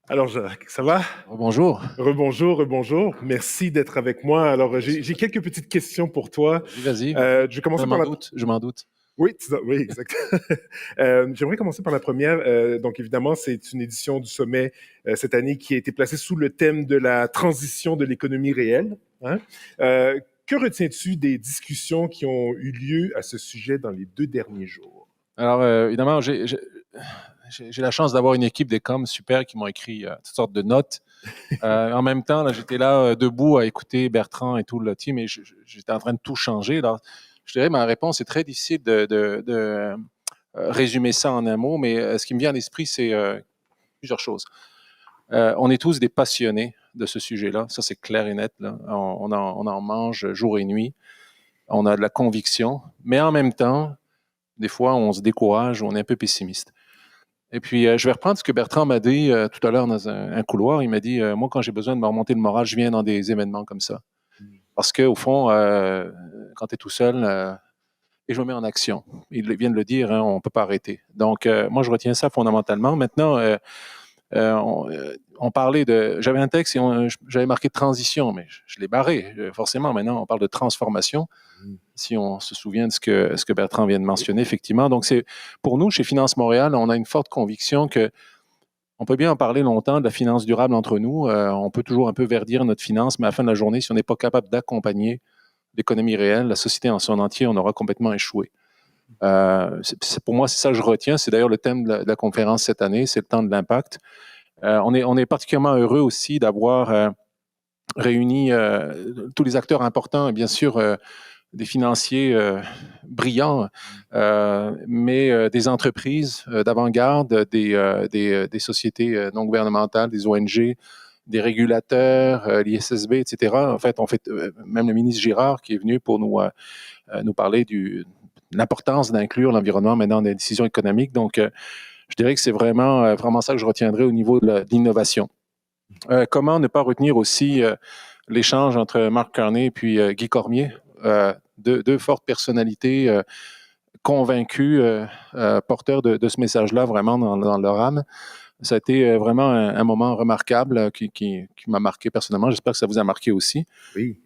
Alors, Jacques, ça va? Bonjour. Rebonjour, rebonjour. Merci d'être avec moi. Alors, j'ai quelques petites questions pour toi. Vas-y. Je vais commencer Je par m'en la... doute, je m'en doute. Oui, oui, exact. J'aimerais commencer par la première. Donc, évidemment, c'est une édition du sommet cette année qui a été placée sous le thème de la transition de l'économie réelle. Hein? Que retiens-tu des discussions qui ont eu lieu à ce sujet dans les 2 derniers jours? Alors, évidemment, j'ai la chance d'avoir une équipe des coms super qui m'ont écrit toutes sortes de notes. En même temps, là, j'étais là debout à écouter Bertrand et tout le team et j'étais en train de tout changer. Alors, je dirais, ma réponse est très difficile de résumer ça en un mot, mais ce qui me vient à l'esprit, c'est plusieurs choses. On est tous des passionnés de ce sujet-là, ça c'est clair et net. Là. On en mange jour et nuit. On a de la conviction, mais en même temps, des fois, on se décourage ou on est un peu pessimiste. Et puis, je vais reprendre ce que Bertrand m'a dit tout à l'heure dans un couloir. Il m'a dit, moi, quand j'ai besoin de me remonter le moral, je viens dans des événements comme ça. Parce qu'au fond, quand tu es tout seul, et je me mets en action. Il vient de le dire, hein, on ne peut pas arrêter. Donc, moi, je retiens ça fondamentalement. Maintenant, on parlait de... J'avais un texte et j'avais marqué transition, mais je l'ai barré. Forcément, maintenant, on parle de transformation. Si on se souvient de ce que Bertrand vient de mentionner, effectivement. Donc, pour nous, chez Finance Montréal, on a une forte conviction que on peut bien en parler longtemps de la finance durable entre nous. On peut toujours un peu verdir notre finance, mais à la fin de la journée, si on n'est pas capable d'accompagner l'économie réelle, la société en son entier, on aura complètement échoué. Pour moi, c'est ça que je retiens. C'est d'ailleurs le thème de la conférence cette année, c'est le temps de l'impact. On est particulièrement heureux aussi d'avoir réuni tous les acteurs importants, bien sûr, des financiers brillants, mais des entreprises d'avant-garde, des sociétés non gouvernementales, des ONG, des régulateurs, l'ISSB, etc. En fait, même le ministre Girard qui est venu pour nous parler de l'importance d'inclure l'environnement maintenant dans les décisions économiques. Donc, je dirais que c'est vraiment ça que je retiendrai au niveau de l'innovation. Comment ne pas retenir aussi l'échange entre Marc Carney et puis Guy Cormier, deux fortes personnalités convaincues, porteurs de ce message-là vraiment dans leur âme. Ça a été vraiment un moment remarquable qui m'a marqué personnellement. J'espère que ça vous a marqué aussi. Oui.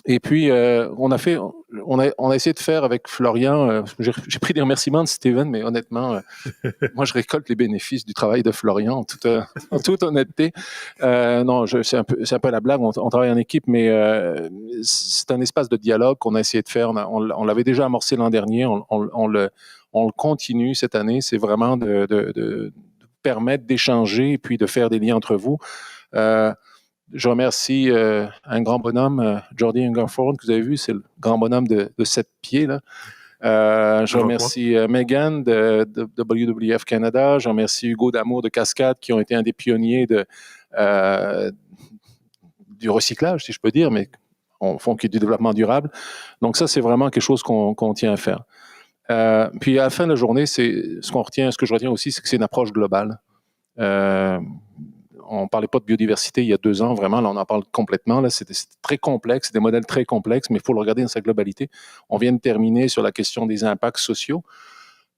Et puis, on a essayé de faire avec Florian, j'ai pris des remerciements de Steven, mais honnêtement, moi, je récolte les bénéfices du travail de Florian, en toute honnêteté. Non, c'est un peu la blague, on travaille en équipe, mais c'est un espace de dialogue qu'on a essayé de faire. On l'avait déjà amorcé l'an dernier, on le continue cette année. C'est vraiment de permettre d'échanger et puis de faire des liens entre vous. Je remercie un grand bonhomme, Jordi Hungerford, que vous avez vu, c'est le grand bonhomme de 7 pieds. Là. Je remercie Megan de WWF Canada. Je remercie Hugo Damour de Cascade, qui ont été un des pionniers du recyclage, si je peux dire, mais en fond qui est du développement durable. Donc ça, c'est vraiment quelque chose qu'on tient à faire. Puis à la fin de la journée, ce que je retiens aussi, c'est que c'est une approche globale. On ne parlait pas de biodiversité il y a 2 ans, vraiment, là, on en parle complètement. Là, c'est très complexe, c'est des modèles très complexes, mais il faut le regarder dans sa globalité. On vient de terminer sur la question des impacts sociaux,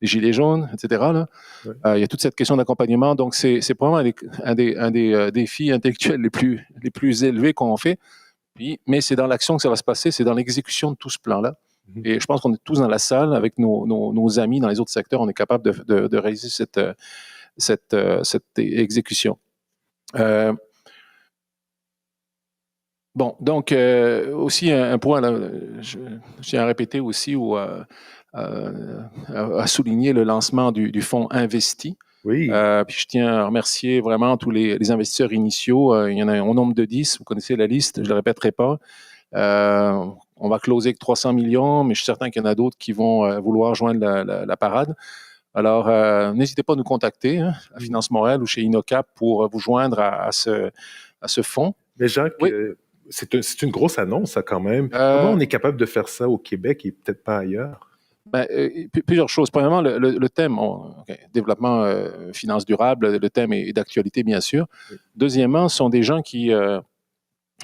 les gilets jaunes, etc. Là. Ouais. Il y a toute cette question d'accompagnement. Donc, c'est probablement un des défis intellectuels les plus élevés qu'on fait. Mais c'est dans l'action que ça va se passer, c'est dans l'exécution de tout ce plan-là. Et je pense qu'on est tous dans la salle avec nos amis dans les autres secteurs, on est capable de réaliser cette exécution. Bon, donc aussi un point, là, je tiens à répéter aussi ou à souligner le lancement du fonds Investi. Oui. Puis je tiens à remercier vraiment tous les investisseurs initiaux. Il y en a au nombre de 10, vous connaissez la liste, je ne le répéterai pas. On va closer avec 300 millions, mais je suis certain qu'il y en a d'autres qui vont vouloir joindre la parade. Alors, n'hésitez pas à nous contacter à Finance Montréal ou chez Innocap pour vous joindre à ce fonds. Mais Jacques, oui. C'est une grosse annonce, ça, quand même. Comment on est capable de faire ça au Québec et peut-être pas ailleurs? Ben, plusieurs choses. Premièrement, le thème, développement, finance durable, le thème est d'actualité, bien sûr. Oui. Deuxièmement, ce sont des gens qui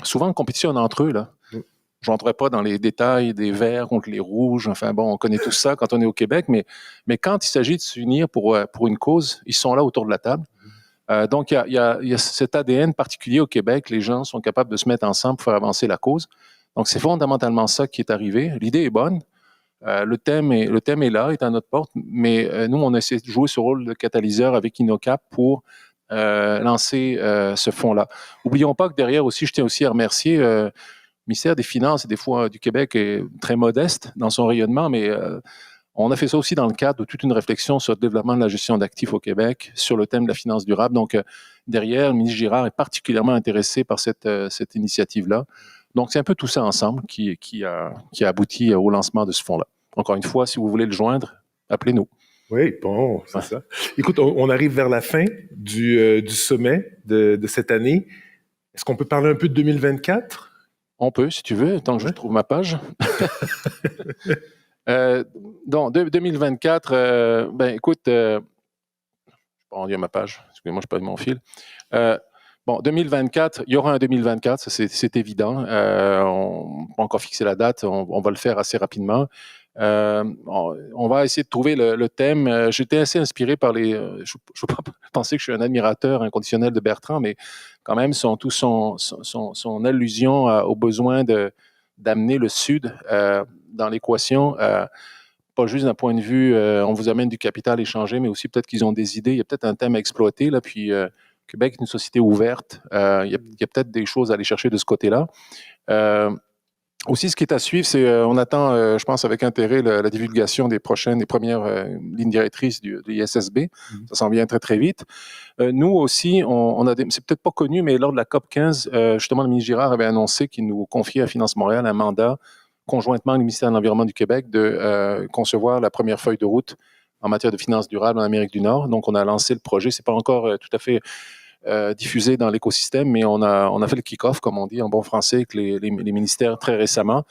souvent compétitionnent entre eux, là. Oui. Je n'entrerai pas dans les détails des verts contre les rouges. Enfin bon, on connaît tout ça quand on est au Québec, mais quand il s'agit de s'unir pour une cause, ils sont là autour de la table. Donc, il y a cet ADN particulier au Québec. Les gens sont capables de se mettre ensemble pour faire avancer la cause. Donc, c'est fondamentalement ça qui est arrivé. L'idée est bonne. Le thème est là, est à notre porte, mais nous, on essaie de jouer ce rôle de catalyseur avec InnoCap pour lancer ce fonds-là. N'oublions pas que derrière aussi, je tiens aussi à remercier le ministère des Finances et des Fonds du Québec est très modeste dans son rayonnement, mais on a fait ça aussi dans le cadre de toute une réflexion sur le développement de la gestion d'actifs au Québec, sur le thème de la finance durable. Donc, derrière, le ministre Girard est particulièrement intéressé par cette initiative-là. Donc, c'est un peu tout ça ensemble qui a abouti au lancement de ce fonds-là. Encore une fois, si vous voulez le joindre, appelez-nous. Oui, bon, c'est ça. Écoute, on arrive vers la fin du sommet de cette année. Est-ce qu'on peut parler un peu de 2024? On peut, si tu veux, tant que je trouve ma page. Donc, 2024, écoute, je vais rendre ma page. Excusez-moi, je perds mon fil. Bon, 2024, il y aura un 2024, ça, c'est évident. On n'a pas encore fixé la date, on va le faire assez rapidement. On va essayer de trouver le thème. J'étais assez inspiré par je ne veux pas penser que je suis un admirateur inconditionnel de Bertrand, mais quand même, son allusion au besoin d'amener le Sud dans l'équation, pas juste d'un point de vue, on vous amène du capital échangé, mais aussi peut-être qu'ils ont des idées. Il y a peut-être un thème à exploiter, là, puis Québec est une société ouverte. Il y a peut-être des choses à aller chercher de ce côté-là. Aussi, ce qui est à suivre, c'est on attend, je pense, avec intérêt la divulgation des premières lignes directrices de l'ISSB. Ça s'en vient très, très vite. Nous aussi, c'est peut-être pas connu, mais lors de la COP 15, justement, le ministre Girard avait annoncé qu'il nous confiait à Finance Montréal un mandat conjointement avec le ministère de l'Environnement du Québec de concevoir la première feuille de route en matière de finances durables en Amérique du Nord. Donc, on a lancé le projet. C'est pas encore tout à fait diffusé dans l'écosystème, mais on a fait le kick-off, comme on dit en bon français, avec les ministères très récemment.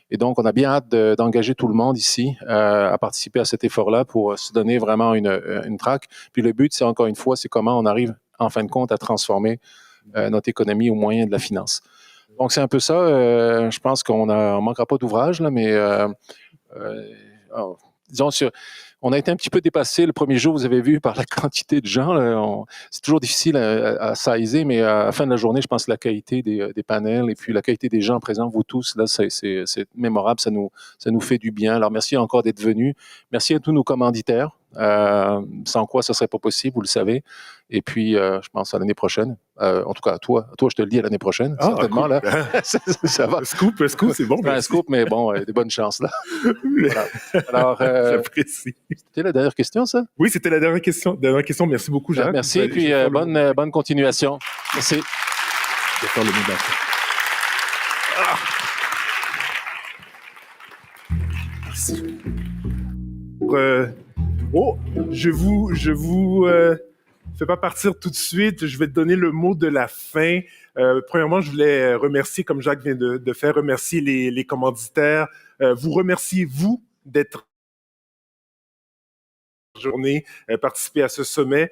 Et donc, on a bien hâte d'engager tout le monde ici à participer à cet effort-là pour se donner vraiment une traque. Puis le but, c'est encore une fois, c'est comment on arrive, en fin de compte, à transformer notre économie au moyen de la finance. Donc, c'est un peu ça. Je pense qu'on ne manquera pas d'ouvrage, là, mais disons, on a été un petit peu dépassé le premier jour, vous avez vu, par la quantité de gens. C'est toujours difficile à sizer, mais à la fin de la journée, je pense que la qualité des panels et puis la qualité des gens présents, vous tous, là, c'est mémorable, ça nous fait du bien. Alors, merci encore d'être venus. Merci à tous nos commanditaires, sans quoi ça ne serait pas possible, vous le savez. Et puis, je pense à l'année prochaine. En tout cas, à toi, je te le dis à l'année prochaine, certainement. Cool. Là. Ça va. Scoop, c'est bon. Un scoop, mais bon, des bonnes chances, là. Voilà. Alors, j'apprécie. C'était la dernière question, ça? Oui, c'était la dernière question. Merci beaucoup, Jacques. Merci, et puis bonne continuation. Merci. Je vais faire le mot Merci. Je vous fais pas partir tout de suite. Je vais te donner le mot de la fin. Premièrement, je voulais remercier, comme Jacques vient de faire, remercier les commanditaires. Vous remercier, vous, d'être journée, participer à ce sommet.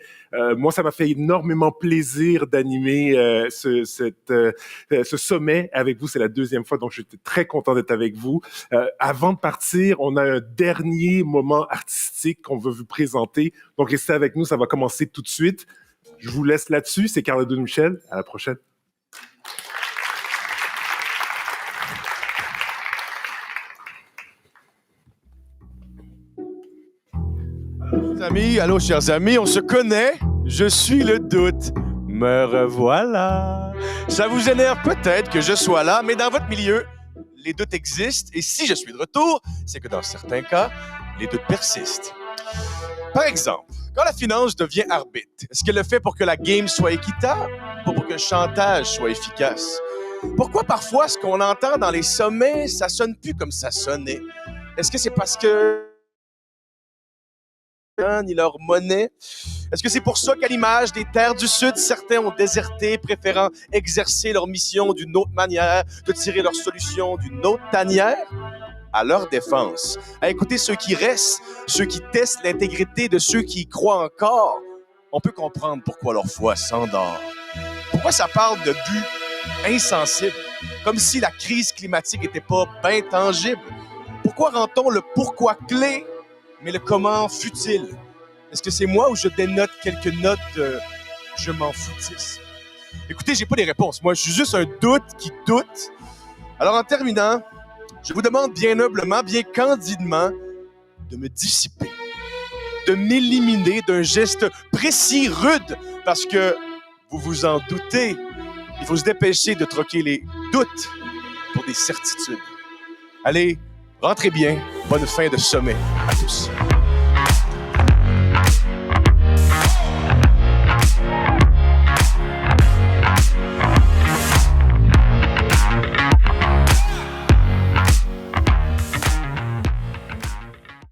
Moi, ça m'a fait énormément plaisir d'animer ce sommet avec vous. C'est la deuxième fois, donc j'étais très content d'être avec vous. Avant de partir, on a un dernier moment artistique qu'on veut vous présenter. Donc, restez avec nous, ça va commencer tout de suite. Je vous laisse là-dessus. C'est Carla Michel. À la prochaine. Allô, chers amis, on se connaît. Je suis le doute. Me revoilà. Ça vous énerve peut-être que je sois là, mais dans votre milieu, les doutes existent. Et si je suis de retour, c'est que dans certains cas, les doutes persistent. Par exemple, quand la finance devient arbitre, est-ce qu'elle le fait pour que la game soit équitable ou pour que le chantage soit efficace? Pourquoi parfois ce qu'on entend dans les sommets, ça sonne plus comme ça sonnait? Est-ce que c'est parce que ni leur monnaie? Est-ce que c'est pour ça qu'à l'image des terres du Sud, certains ont déserté, préférant exercer leur mission d'une autre manière, de tirer leur solution d'une autre tanière? À leur défense, à écouter ceux qui restent, ceux qui testent l'intégrité de ceux qui y croient encore, on peut comprendre pourquoi leur foi s'endort. Pourquoi ça parle de but insensible, comme si la crise climatique n'était pas bien tangible? Pourquoi rend-on le pourquoi clé, mais le comment futile? Est-ce que c'est moi ou je dénote quelques notes Je m'en foutisse. Écoutez, j'ai pas les réponses. Moi, je suis juste un doute qui doute. Alors, en terminant, je vous demande bien humblement, bien candidement, de me dissiper, de m'éliminer d'un geste précis, rude, parce que, vous vous en doutez, il faut se dépêcher de troquer les doutes pour des certitudes. Allez, rentrez bien. Bonne fin de sommet à tous.